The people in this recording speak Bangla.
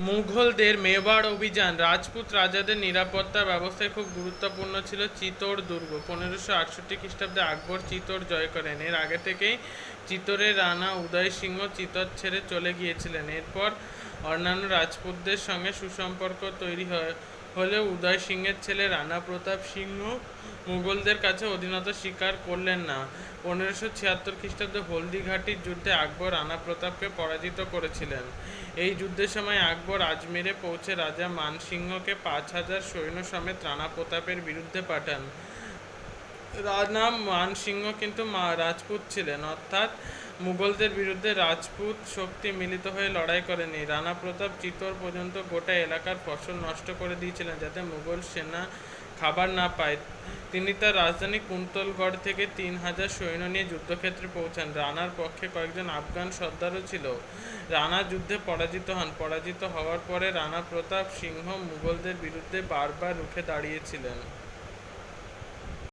মুঘলদের মেবাড় অভিযান রাজপুত রাজাদের নিরাপত্তা ব্যবস্থায় খুব গুরুত্বপূর্ণ ছিল। চিতোড় দুর্গ 1568 খ্রিস্টাব্দে আকবর চিতোড় জয় করেন। এর আগে থেকেই চিতোরের রানা উদয় সিংহ চিতোর ছেড়ে চলে গিয়েছিলেন। এরপর অন্যান্য রাজপুতদের সঙ্গে সুসম্পর্ক তৈরি হলেও উদয় সিংহের ছেলে রানা প্রতাপ সিংহ মুঘলদের কাছে অধীনতা স্বীকার করলেন না। 1576 খ্রিস্টাব্দে হলদিঘাটির যুদ্ধে আকবর রানা প্রতাপকে পরাজিত করেছিলেন। এই যুদ্ধের সময় আকবর আজমিরে পৌঁছে রাজা মানসিংহকে 5000 সৈন্য সমেত রানা প্রতাপের বিরুদ্ধে পাঠান। রানা মানসিংহ কিন্তু রাজপুত ছিলেন, অর্থাৎ মুঘলদের বিরুদ্ধে রাজপুত শক্তি মিলিত হয়ে লড়াই করেনি। রানা প্রতাপ চিতোর পর্যন্ত গোটা এলাকার ফসল নষ্ট করে দিয়েছিলেন যাতে মুঘল সেনা খাবার না পায়। তিনি তার রাজধানী কুন্তলগড় থেকে 3000 সৈন্য নিয়ে যুদ্ধক্ষেত্রে পৌঁছান। রানার পক্ষে কয়েকজন আফগান সর্দারও ছিল। রানা যুদ্ধে পরাজিত হন। পরাজিত হওয়ার পরে রানা প্রতাপ সিংহ মুঘলদের বিরুদ্ধে বারবার রুখে দাঁড়িয়েছিলেন।